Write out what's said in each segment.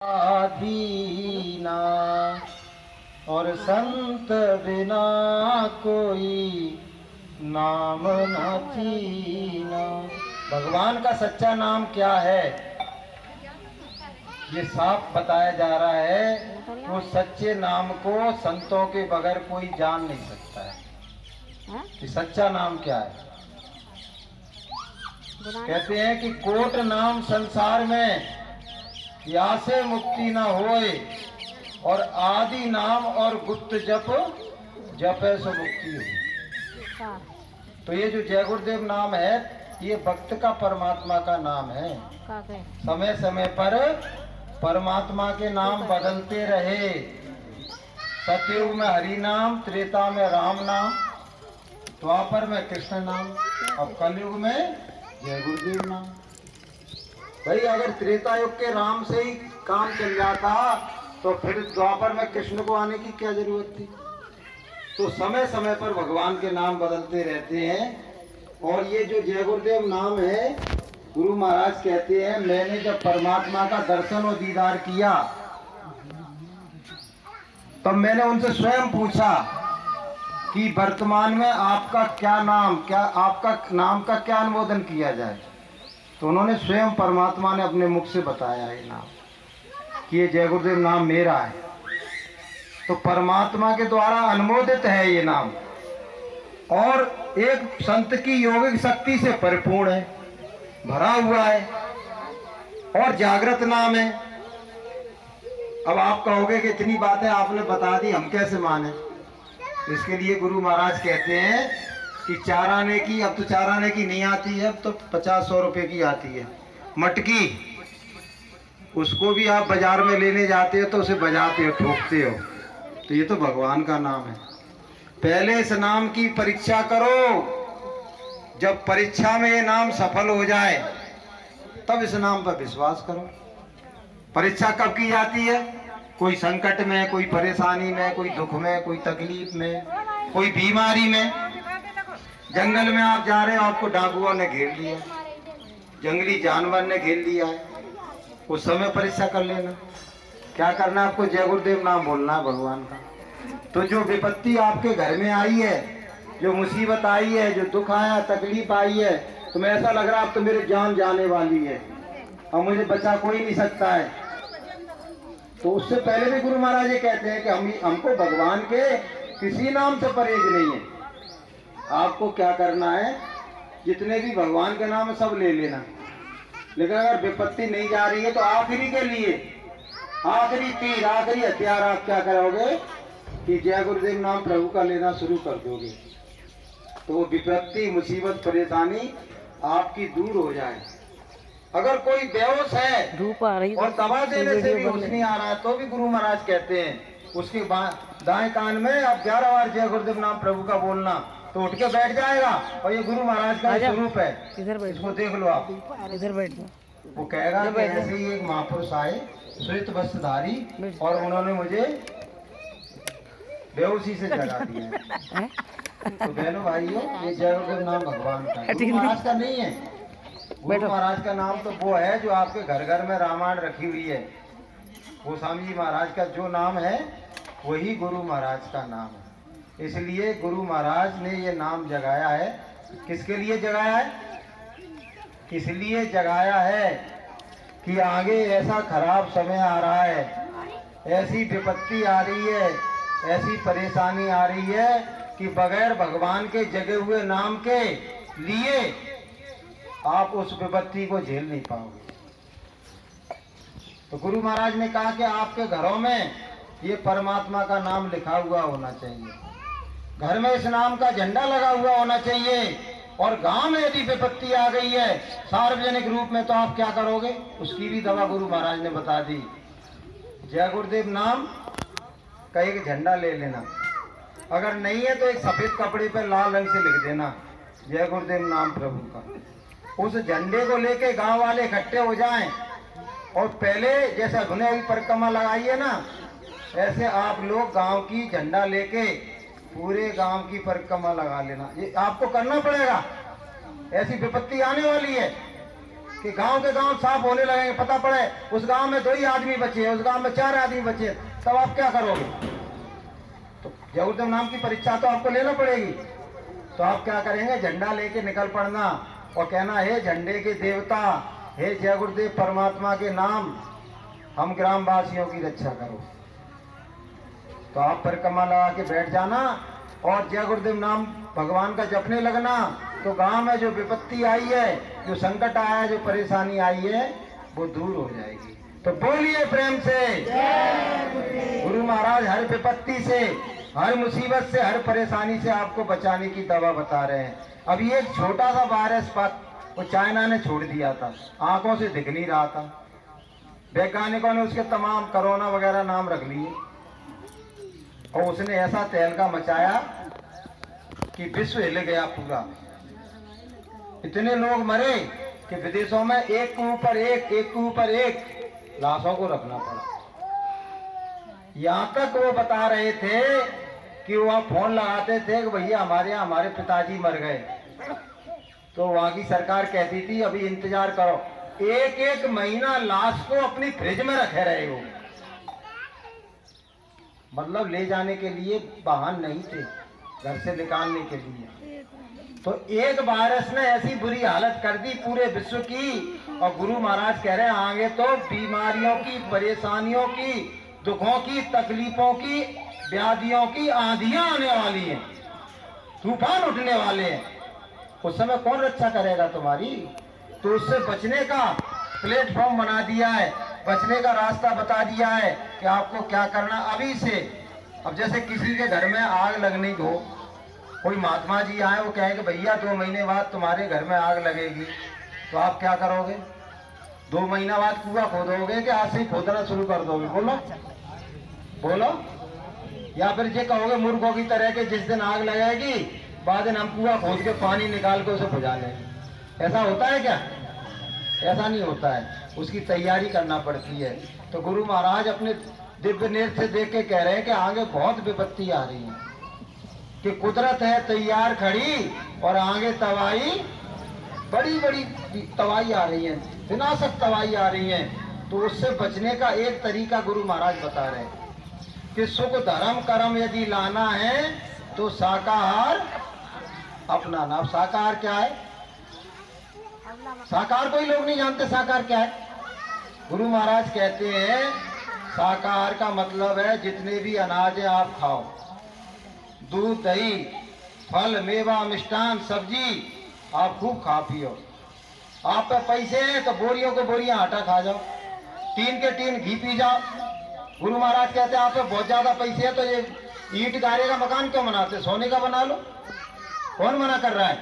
दीना और संत बिना कोई नाम न चीना। भगवान का सच्चा नाम क्या है ये साफ बताया जा रहा है। वो सच्चे नाम को संतों के बगैर कोई जान नहीं सकता है कि सच्चा नाम क्या है। कहते हैं कि कोट नाम संसार में या से मुक्ति न होए और आदि नाम और गुप्त जप जपे सो मुक्ति हो। तो ये जो जय गुरुदेव नाम है ये भक्त का परमात्मा का नाम है। समय समय पर परमात्मा के नाम बदलते रहे। सतयुग में हरि नाम, त्रेता में राम नाम, द्वापर में कृष्ण नाम, अब कलयुग में जय गुरुदेव नाम। भाई अगर त्रेता युग के राम से ही काम चल जाता तो फिर द्वापर में कृष्ण को आने की क्या जरूरत थी। तो समय समय पर भगवान के नाम बदलते रहते हैं। और ये जो जय गुरुदेव नाम है, गुरु महाराज कहते हैं मैंने जब परमात्मा का दर्शन और दीदार किया तब मैंने उनसे स्वयं पूछा कि वर्तमान में आपका क्या नाम, क्या आपका नाम का क्या अनुमोदन किया जाए। तो उन्होंने स्वयं परमात्मा ने अपने मुख से बताया ये नाम कि ये जय गुरुदेव नाम मेरा है। तो परमात्मा के द्वारा अनुमोदित है ये नाम और एक संत की योगिक शक्ति से परिपूर्ण है, भरा हुआ है और जागृत नाम है। अब आप कहोगे कि इतनी बातें आपने बता दी, हम कैसे माने। इसके लिए गुरु महाराज कहते हैं कि चार आने की, अब तो चार आने की नहीं आती है, अब तो 50-100 रुपए की आती है मटकी। उसको भी आप बाजार में लेने जाते हो तो उसे बजाते हो, ठोकते हो। तो ये तो भगवान का नाम है। पहले इस नाम की परीक्षा करो, जब परीक्षा में ये नाम सफल हो जाए तब इस नाम पर विश्वास करो। परीक्षा कब की जाती है? कोई संकट में, कोई परेशानी में, कोई दुख में, कोई तकलीफ में, कोई बीमारी में। जंगल में आप जा रहे हो, आपको डाकुओं ने घेर लिया, जंगली जानवर ने घेर लिया है, उस समय परीक्षा कर लेना। क्या करना है आपको? जय गुरुदेव नाम बोलना है भगवान का। तो जो विपत्ति आपके घर में आई है, जो मुसीबत आई है, जो दुख आया, तकलीफ आई है, तो मैं ऐसा लग रहा है अब तो मेरी जान जाने वाली है, अब मुझे बचा कोई नहीं सकता है। तो उससे पहले भी गुरु महाराज ये कहते हैं कि हमको भगवान के किसी नाम से परहेज नहीं है। आपको क्या करना है, जितने भी भगवान के नाम है सब ले लेना। लेकिन अगर विपत्ति नहीं जा रही है तो आखिरी के लिए, आखिरी तीर, आखिरी हथियार आप क्या करोगे कि जय गुरुदेव नाम प्रभु का लेना शुरू कर दोगे तो वो विपत्ति, मुसीबत, परेशानी आपकी दूर हो जाए। अगर कोई बेहोश है और दवा देने से भी होश नहीं आ रहा है तो भी गुरु महाराज कहते हैं उसके दाएं कान में आप 11 बार जय गुरुदेव नाम प्रभु का बोलना तो उठ के बैठ जाएगा। और ये गुरु महाराज का स्वरूप है, इसको देख लो आप। इधर बैठ जाओ। वो कहेगा कि ऐसे ही एक महापुरुष आए श्वेत वस्त्रधारी और उन्होंने मुझे बेहोशी से जगा दिया। तो बहनों भाइयों, ये जय गुरुदेव नाम भगवान का है, गुरु महाराज का नहीं है। गुरु महाराज का नाम तो वो है जो आपके घर घर में रामायण रखी हुई है। गोस्वामी जी महाराज का जो नाम है वही गुरु महाराज का नाम है। इसलिए गुरु महाराज ने ये नाम जगाया है। किसके लिए जगाया है? इसलिए जगाया है कि आगे ऐसा खराब समय आ रहा है, ऐसी विपत्ति आ रही है, ऐसी परेशानी आ रही है कि बगैर भगवान के जगे हुए नाम के लिए आप उस विपत्ति को झेल नहीं पाओगे। तो गुरु महाराज ने कहा कि आपके घरों में ये परमात्मा का नाम लिखा हुआ होना चाहिए, घर में इस नाम का झंडा लगा हुआ होना चाहिए। और गांव में यदि विपत्ति आ गई है सार्वजनिक रूप में तो आप क्या करोगे, उसकी भी दवा गुरु महाराज ने बता दी। जय गुरुदेव नाम का एक झंडा ले लेना, अगर नहीं है तो एक सफेद कपड़े पर लाल रंग से लिख देना जय गुरुदेव नाम प्रभु का। उस झंडे को लेके गांव वाले इकट्ठे हो जाएं और पहले जैसे घुने हुई परिक्रमा लगाई है ना, ऐसे आप लोग गांव की झंडा लेके पूरे गांव की परिक्रमा लगा लेना। ये आपको करना पड़ेगा, ऐसी विपत्ति आने वाली है। कि गांव के गांव साफ होने लगेंगे, पता पड़े उस गांव में 2 ही आदमी बचे हैं, उस गांव में 4 आदमी बचे हैं, तब आप क्या करोगे? तो जगुरुदेव नाम की परीक्षा तो आपको लेना पड़ेगी। तो आप क्या करेंगे? झंडा लेके निकल पड़ना और कहना, हे झंडे के देवता, हे जय गुरुदेव परमात्मा के नाम, हम ग्राम वासियों की रक्षा करो। तो आप परिक्रमा लगा के बैठ जाना और जय गुरुदेव नाम भगवान का जपने लगना। तो गांव में जो विपत्ति आई है, जो संकट आया है, जो परेशानी आई है, वो दूर हो जाएगी। तो बोलिए प्रेम से, गुरु महाराज हर विपत्ति से, हर मुसीबत से, हर परेशानी से आपको बचाने की दवा बता रहे हैं। अभी एक छोटा सा वायरस वो चाइना ने छोड़ दिया था, आंखों से दिख नहीं रहा था, वैज्ञानिकों ने उसके तमाम कोरोना वगैरह नाम रख लिए और उसने ऐसा तहलका मचाया कि विश्व हिल गया पूरा। इतने लोग मरे कि विदेशों में एक के ऊपर एक लाशों को रखना पड़ा। यहाँ तक वो बता रहे थे कि वहाँ फोन लगाते थे कि भैया हमारे यहाँ हमारे पिताजी मर गए, तो वहाँ की सरकार कहती थी अभी इंतजार करो। 1 महीना लाश को अपनी फ्रिज में रखे रहे हो, मतलब ले जाने के लिए वाहन नहीं थे, घर से निकालने के लिए। तो एक वायरस ने ऐसी बुरी हालत कर दी पूरे विश्व की। और गुरु महाराज कह रहे हैं आगे तो बीमारियों की, परेशानियों की, दुखों की, तकलीफों की, व्याधियों की आंधियां आने वाली हैं, तूफान उठने वाले हैं। उस समय कौन रक्षा करेगा तुम्हारी? तो उससे बचने का प्लेटफॉर्म बना दिया है, बचने का रास्ता बता दिया है कि आपको क्या करना अभी से। अब जैसे किसी के घर में आग लगनी हो, कोई महात्मा जी आए, वो कहें कि भैया 2 महीने बाद तुम्हारे घर में आग लगेगी, तो आप क्या करोगे? 2 महीना बाद कुआं खोदोगे कि आज से ही खोदना शुरू कर दोगे? बोलो। या फिर ये कहोगे मूर्खों की तरह के जिस दिन आग लगेगी बाद दिन हम कुआं खोद के पानी निकाल के उसे बुझा लेंगे? ऐसा होता है क्या? ऐसा नहीं होता है, उसकी तैयारी करना पड़ती है। तो गुरु महाराज अपने दिव्य नेत्र से देख के कह रहे हैं कि आगे बहुत विपत्ति आ रही है, कि कुदरत है तैयार खड़ी और आगे तबाही, बड़ी बड़ी तबाही आ रही है, विनाशक तबाही आ रही है। तो उससे बचने का एक तरीका गुरु महाराज बता रहे हैं कि सुख धर्म कर्म यदि लाना है तो शाकाहार अपनाना। अब शाकाहार क्या है? शाकाहार कोई लोग नहीं जानते शाकाहार क्या है। गुरु महाराज कहते हैं शाकाहार का मतलब है जितने भी अनाज है आप खाओ, दूध, दही, फल, मेवा, मिष्टान, सब्जी आप खूब खा पियो। आप पे पैसे हैं तो बोरियों को बोरियां आटा खा जाओ, टीन के टीन घी पी जाओ। गुरु महाराज कहते हैं आप पे बहुत ज्यादा पैसे हैं तो ये ईंट गारे का मकान क्यों बनाते, सोने का बना लो। कौन मना कर रहा है?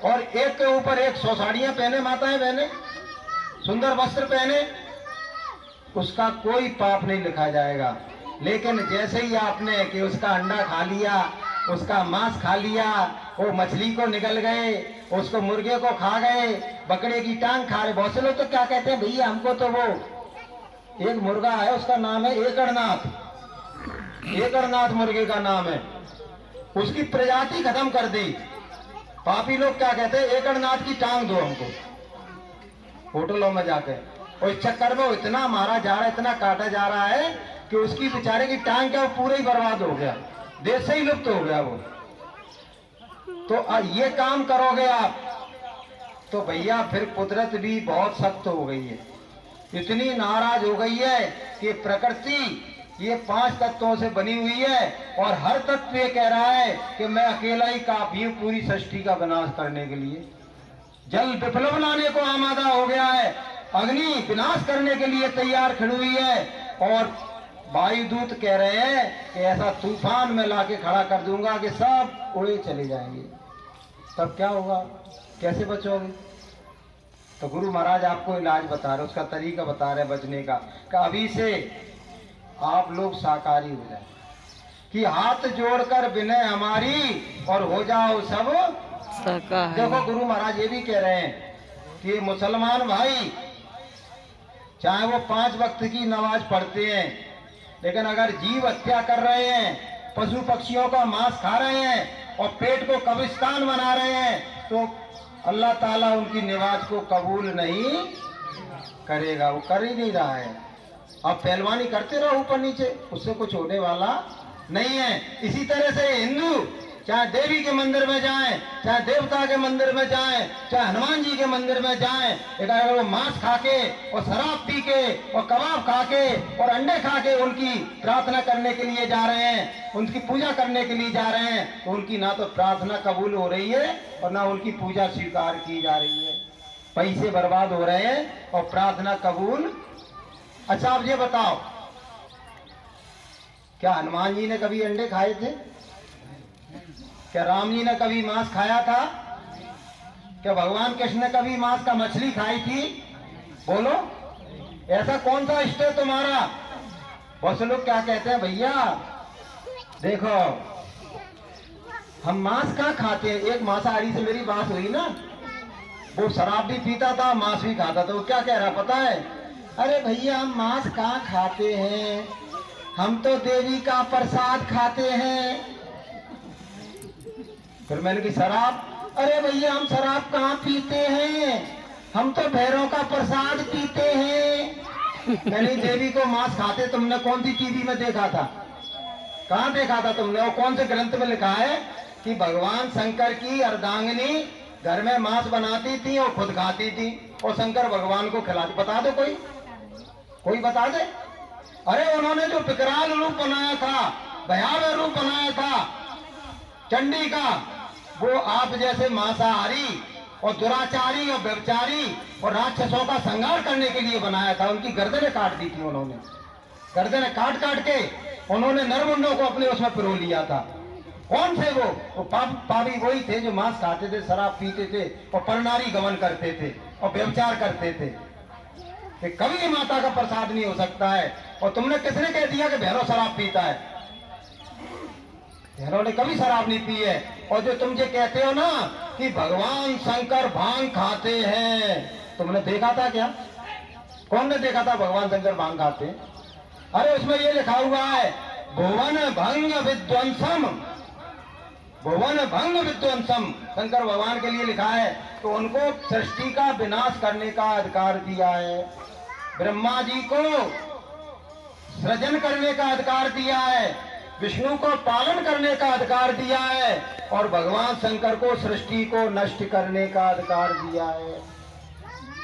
और एक के ऊपर एक 100 साड़ियां पहने माताएं बहने, सुंदर वस्त्र पहने, उसका कोई पाप नहीं लिखा जाएगा। लेकिन जैसे ही आपने कि उसका अंडा खा लिया, उसका मांस खा लिया, वो मछली को निगल गए, उसको मुर्गे को खा गए, बकरे की टांग खा रहे। बहुत से लोग तो क्या कहते हैं भैया हमको तो वो एक मुर्गा है उसका नाम है एकड़नाथ, एकड़नाथ मुर्गे का नाम है, उसकी प्रजाति खत्म कर दी। पापी लोग क्या कहते हैं एकड़नाथ की टांग दो हमको, होटलों में जाके। और इस चक्कर में वो इतना मारा जा रहा है, इतना काटा जा रहा है कि उसकी बेचारे की टांग क्या वो पूरा ही बर्बाद हो गया, देश से ही लुप्त हो गया वो। तो ये काम करोगे आप तो भैया फिर कुदरत भी बहुत सख्त हो गई है, इतनी नाराज हो गई है कि प्रकृति ये 5 तत्वों से बनी हुई है और हर तत्व ये कह रहा है कि मैं अकेला ही काफी हूं पूरी सृष्टि का विनाश करने के लिए। जल विप्लव लाने को आमादा हो गया है, अग्नि विनाश करने के लिए तैयार खड़ी हुई है और वायुदूत कह रहे हैं कि ऐसा तूफान में लाके खड़ा कर दूंगा कि सब उड़े चले जाएंगे। तब क्या होगा, कैसे बचोगे? तो गुरु महाराज आपको इलाज बता रहे, उसका तरीका बता रहे बचने का, कि अभी से आप लोग शाकाहारी हो जाए, कि हाथ जोड़कर विनय हमारी और हो जाओ सब शाकाहारी। देखो गुरु महाराज ये भी कह रहे हैं कि मुसलमान भाई चाहे वो 5 वक्त की नमाज पढ़ते हैं, लेकिन अगर जीव हत्या कर रहे हैं, पशु पक्षियों का मांस खा रहे हैं और पेट को कब्रिस्तान बना रहे हैं, तो अल्लाह ताला उनकी नमाज को कबूल नहीं करेगा। वो कर ही नहीं रहा है। अब पहलवानी करते रहो ऊपर नीचे, उससे कुछ होने वाला नहीं है। इसी तरह से हिंदू चाहे देवी के मंदिर में जाएं, चाहे देवता के मंदिर में जाएं, चाहे हनुमान जी के मंदिर में जाएं, अगर वो मांस खा के और शराब पी के और कबाब खा के और अंडे खा के उनकी प्रार्थना करने के लिए जा रहे हैं, उनकी पूजा करने के लिए जा रहे हैं, तो उनकी ना तो प्रार्थना कबूल हो रही है और ना उनकी पूजा स्वीकार की जा रही है। पैसे बर्बाद हो रहे हैं और प्रार्थना कबूल। अच्छा आप ये बताओ, क्या हनुमान जी ने कभी अंडे खाए थे? क्या राम जी ने कभी मांस खाया था? क्या भगवान कृष्ण ने कभी मांस का मछली खाई थी? बोलो, ऐसा कौन सा इष्ट है तुम्हारा? बहुत से लोग क्या कहते हैं, भैया देखो हम मांस कहाँ खाते हैं। एक मांसाहारी से मेरी बात हुई ना, वो शराब भी पीता था, मांस भी खाता था। वो क्या कह रहा पता है? अरे भैया हम मांस कहाँ खाते हैं, हम तो देवी का प्रसाद खाते हैं। फिर मैंने कहा शराब? अरे भैया हम शराब कहाँ पीते हैं, हम तो भैरों का प्रसाद पीते हैं। मैंने देवी को मांस खाते तुमने कौन सी टीवी में देखा था? कहाँ देखा था तुमने? और कौन से ग्रंथ में लिखा है कि भगवान शंकर की अर्धांगिनी घर में मांस बनाती थी और खुद खाती थी और शंकर भगवान को खिलाती? बता दो कोई बता दे। अरे उन्होंने जो विकराल रूप बनाया था, भयावह रूप बनाया था चंडी का, वो आप जैसे मांसाहारी और दुराचारी और व्यभिचारी और राक्षसों का संहार करने के लिए बनाया था। उनकी गर्दनें काट दी थी उन्होंने, गर्दनें काट के उन्होंने नरमुंडों को अपने उसमें पिरो लिया था। कौन थे वो पापी वही थे जो मांस खाते थे, शराब पीते थे और परनारी गमन करते थे और व्यभिचार करते थे। कि कभी माता का प्रसाद नहीं हो सकता है। और तुमने किसने कह दिया कि भैरव शराब पीता है? भैरव ने कभी शराब नहीं पी है। और जो तुम ये कहते हो ना कि भगवान शंकर भांग खाते हैं, तुमने देखा था क्या? कौन ने देखा था भगवान शंकर भांग खाते? अरे उसमें ये लिखा हुआ है भुवन भंग विध्वंसम, भुवन भंग विध्वंसम, शंकर भगवान के लिए लिखा है। तो उनको सृष्टि का विनाश करने का अधिकार दिया है, ब्रह्मा जी को सृजन करने का अधिकार दिया है, विष्णु को पालन करने का अधिकार दिया है और भगवान शंकर को सृष्टि को नष्ट करने का अधिकार दिया है।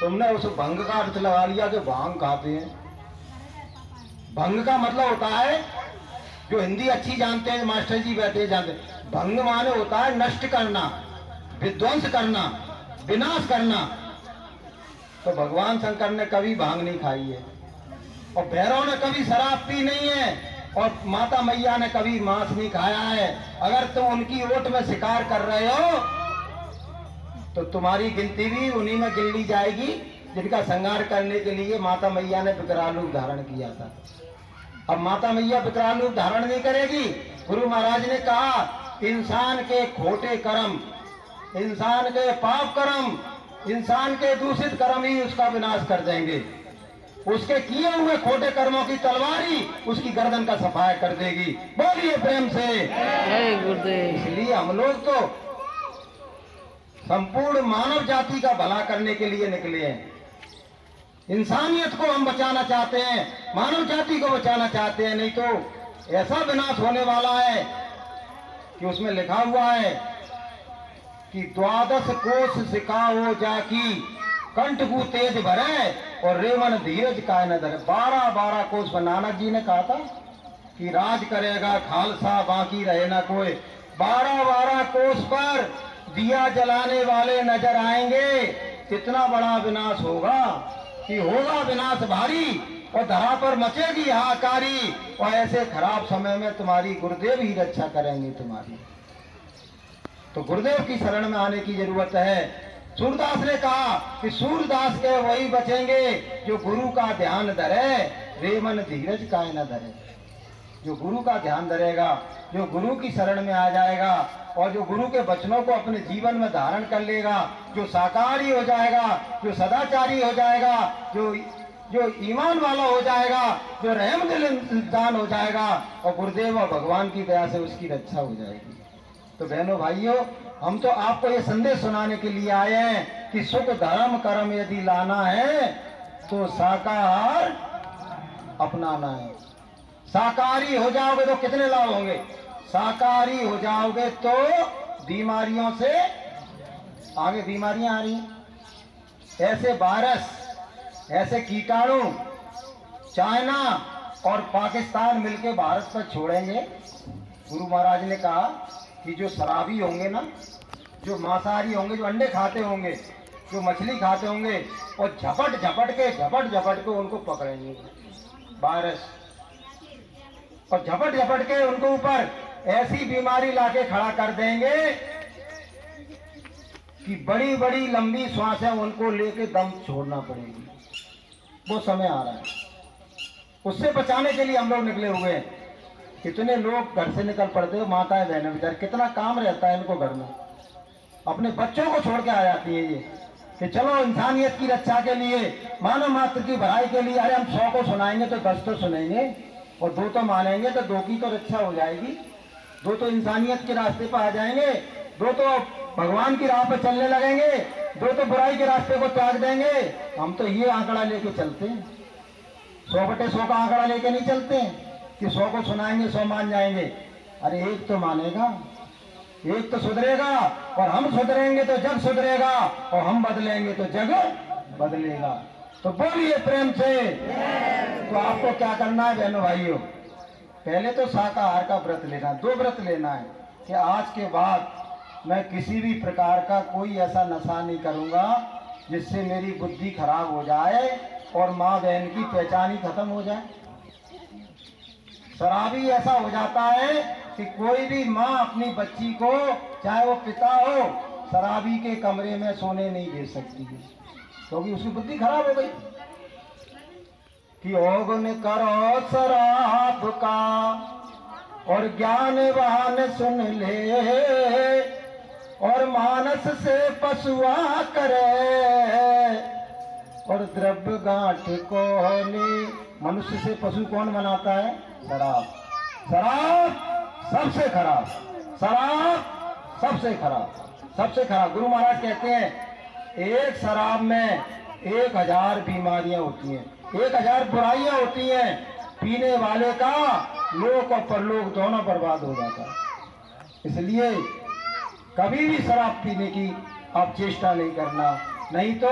तुमने उस भंग का अर्थ लगा लिया कि भांग खाते हैं। भंग का मतलब होता है, जो हिंदी अच्छी जानते हैं मास्टर जी बैठे जानते हैं, भंग माने होता है नष्ट करना, विध्वंस करना, विनाश करना। तो भगवान शंकर ने कभी भांग नहीं खाई है और भैरव ने कभी शराब पी नहीं है और माता मैया ने कभी मांस नहीं खाया है। अगर तुम उनकी ओट में शिकार कर रहे हो तो तुम्हारी गिनती भी उन्हीं में गिन ली जाएगी जिनका संहार करने के लिए माता मैया ने विकराल रूप धारण किया था। अब माता मैया विकराल रूप धारण नहीं करेगी। गुरु महाराज ने कहा इंसान के खोटे कर्म, इंसान के पाप कर्म, इंसान के दूषित कर्म ही उसका विनाश कर देंगे। उसके किए हुए खोटे कर्मों की तलवार ही उसकी गर्दन का सफाया कर देगी। बोलिए प्रेम से जय गुरुदेव। इसलिए हम लोग तो संपूर्ण मानव जाति का भला करने के लिए निकले हैं। इंसानियत को हम बचाना चाहते हैं, मानव जाति को बचाना चाहते हैं। नहीं तो ऐसा विनाश होने वाला है कि उसमें लिखा हुआ है कि 12 कोस सिखाओ जाकी कंठगु तेज भरे और रेवन धीरज काय न धरे। 12 कोस पर नानक जी ने कहा था कि राज करेगा खालसा बाकी रहे ना कोई। 12 कोस पर दिया जलाने वाले नजर आएंगे। कितना बड़ा विनाश होगा कि होगा विनाश भारी और धरा पर मचेगी हाहाकारी। और ऐसे खराब समय में तुम्हारी गुरुदेव ही रक्षा करेंगे तुम्हारी। तो गुरुदेव की शरण में आने की जरूरत है। सूरदास ने कहा कि सूरदास के वही बचेंगे जो गुरु का ध्यान धरे, रेमन धीरज काय न धरे। जो गुरु का ध्यान धरेगा, जो गुरु की शरण में आ जाएगा और जो गुरु के वचनों को अपने जीवन में धारण कर लेगा, जो शाकाहारी हो जाएगा, जो सदाचारी हो जाएगा, जो ईमान वाला हो जाएगा, जो रहम दिल इंसान हो जाएगा और गुरुदेव और भगवान की दया से उसकी रक्षा हो जाएगी। तो बहनों भाइयों, हम तो आपको ये संदेश सुनाने के लिए आए हैं कि सुख धर्म कर्म यदि लाना है तो शाकाहार अपनाना है। शाकाहारी हो जाओगे तो कितने लाभ होंगे? शाकाहारी हो जाओगे तो बीमारियों से, आगे बीमारियां आ रही, ऐसे वायरस, ऐसे कीटाणु चाइना और पाकिस्तान मिलके भारत पर छोड़ेंगे। गुरु महाराज ने कहा कि जो शराबी होंगे ना, जो मांसाहारी होंगे, जो अंडे खाते होंगे, जो मछली खाते होंगे, और झपट झपट के उनको पकड़ेंगे वायरस, और झपट के उनको ऊपर ऐसी बीमारी लाके खड़ा कर देंगे कि बड़ी बड़ी लंबी श्वासें उनको लेके दम छोड़ना पड़ेगी। वो समय आ रहा है, उससे बचाने के लिए हम लोग निकले हुए हैं। कितने लोग घर से निकल पड़ते हो, माताएं बहनें बेचारे, कितना काम रहता है इनको घर में, अपने बच्चों को छोड़ के आ जाती है ये कि चलो इंसानियत की रक्षा के लिए, मानव मात्र की भलाई के लिए। अरे हम 100 को सुनाएंगे तो 10 तो सुनेंगे, और 2 तो मानेंगे तो 2 की तो रक्षा हो जाएगी, 2 तो इंसानियत के रास्ते पर आ जाएंगे, 2 तो भगवान की राह पर चलने लगेंगे, 2 तो बुराई के रास्ते को त्याग देंगे। हम तो ये आंकड़ा लेके चलते हैं, 100/100 का आंकड़ा लेके नहीं चलते हैं कि 100 को सुनाएंगे 100 मान जाएंगे। अरे एक तो मानेगा, एक तो सुधरेगा, और हम सुधरेंगे तो जग सुधरेगा, और हम बदलेंगे तो जग बदलेगा। तो बोलिए प्रेम से। तो आपको क्या करना है बहनों भाइयों? पहले तो शाकाहार का व्रत लेना, 2 व्रत लेना है कि आज के बाद मैं किसी भी प्रकार का कोई ऐसा नशा नहीं करूंगा जिससे मेरी बुद्धि खराब हो जाए और माँ बहन की पहचान ही खत्म हो जाए। शराबी ऐसा हो जाता है कि कोई भी माँ अपनी बच्ची को, चाहे वो पिता हो, शराबी के कमरे में सोने नहीं दे सकती है, क्योंकि उसकी बुद्धि खराब हो गई। कि ओगन करो शराब का और ज्ञानवान सुन ले, और मानस से पशुआ करे, और द्रव्य गांठ को मनुष्य से पशु कौन बनाता है? शराब। शराब सबसे खराब, शराब सबसे खराब, सबसे खराब। गुरु महाराज कहते हैं एक शराब में 1000 बीमारियां होती हैं, 1000 बुराइयां होती हैं। पीने वाले का लोक और परलोक दोनों बर्बाद हो जाता है। इसलिए कभी भी शराब पीने की आप चेष्टा नहीं करना, नहीं तो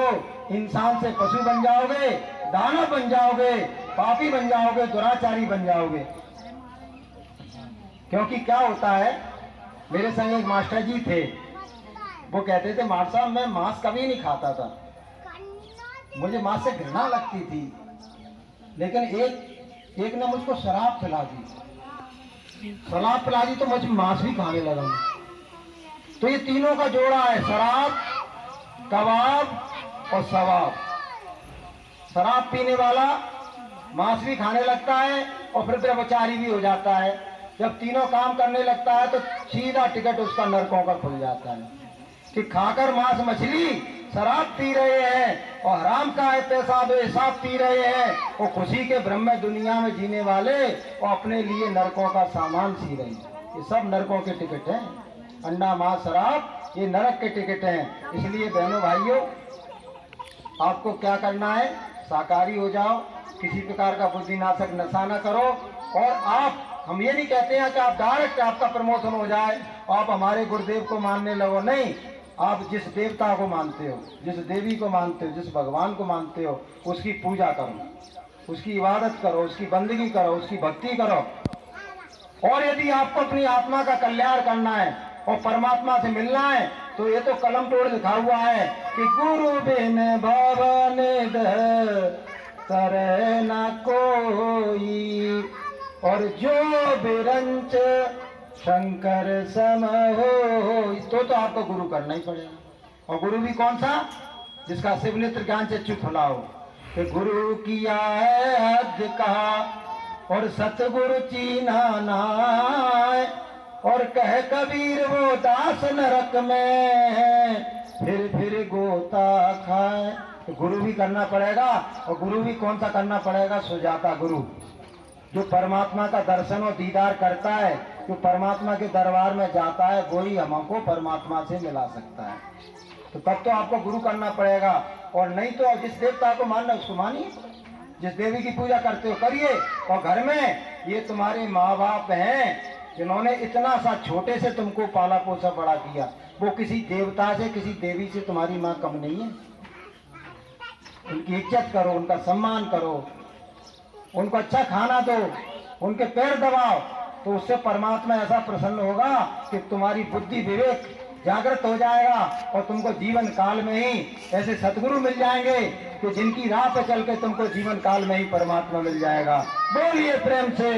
इंसान से पशु बन जाओगे, दानव बन जाओगे, पापी बन जाओगे, दुराचारी बन जाओगे। क्योंकि क्या होता है, मेरे संग एक मास्टर जी थे, वो कहते थे मास्टर साहब मैं मांस कभी नहीं खाता था, मुझे मांस से घृणा लगती थी, लेकिन एक ने मुझको शराब पिला दी, शराब पिला दी तो मुझे मांस भी खाने लगा। तो ये तीनों का जोड़ा है, शराब, कबाब और सवाब। शराब पीने वाला मांस भी खाने लगता है और फिर व्यभिचारी भी हो जाता है। जब तीनों काम करने लगता है तो सीधा टिकट उसका नरकों का खुल जाता है कि खाकर मांस मछली शराब पी रहे हैं और हराम का है पैसा बेहिसाब पी रहे हैं, वो खुशी के ब्रह्म दुनिया में जीने वाले और अपने लिए नरकों का सामान सी रहे हैं। ये सब नरकों के टिकट हैं, अंडा मांस शराब ये नरक के टिकट हैं। इसलिए बहनों भाइयों आपको क्या करना है, शाकाहारी हो जाओ, किसी प्रकार का बुद्धिनाशक नशा न करो। और आप, हम ये नहीं कहते हैं कि आप डायरेक्ट आपका प्रमोशन हो जाए, आप हमारे गुरुदेव को मानने लगो, नहीं। आप जिस देवता को मानते हो, जिस देवी को मानते हो, जिस भगवान को मानते हो, उसकी पूजा करो, उसकी इबादत करो, उसकी बंदगी करो, उसकी भक्ति करो। और यदि आपको अपनी आत्मा का कल्याण करना है और परमात्मा से मिलना है तो ये तो कलम तोड़ लिखा हुआ है कि गुरु बिन भवन करे न कोई, और जो बिरंच शंकर सम हो, तो आपको गुरु करना ही पड़ेगा। और गुरु भी कौन सा? जिसका शिवनेत्र ज्ञान से चुप खुला हो। कि गुरु किया है हद कहा और सतगुरु चीना नाय, और कह कबीर वो दास नरक में फिर गोता खाए। तो गुरु भी करना पड़ेगा। और गुरु भी कौन सा करना पड़ेगा? सुजाता गुरु, जो परमात्मा का दर्शन और दीदार करता है, जो परमात्मा के दरबार में जाता है वही हमको परमात्मा से मिला सकता है। तो तब तो आपको गुरु करना पड़ेगा, और नहीं तो जिस देवता को मानना उसको मानिए, जिस देवी की पूजा करते हो करिए। और घर में ये तुम्हारे माँ बाप हैं जिन्होंने इतना सा छोटे से तुमको पाला पोसा बड़ा किया, वो किसी देवता से किसी देवी से तुम्हारी माँ कम नहीं है। उनकी इज्जत करो, उनका सम्मान करो, उनको अच्छा खाना दो, उनके पैर दबाओ, तो उससे परमात्मा ऐसा प्रसन्न होगा कि तुम्हारी बुद्धि विवेक जागृत हो जाएगा और तुमको जीवन काल में ही ऐसे सदगुरु मिल जाएंगे कि जिनकी राह पे चल के तुमको जीवन काल में ही परमात्मा मिल जाएगा। बोलिए प्रेम से।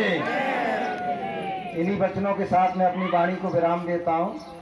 इन्हीं वचनों के साथ मैं अपनी वाणी को विराम देता हूँ।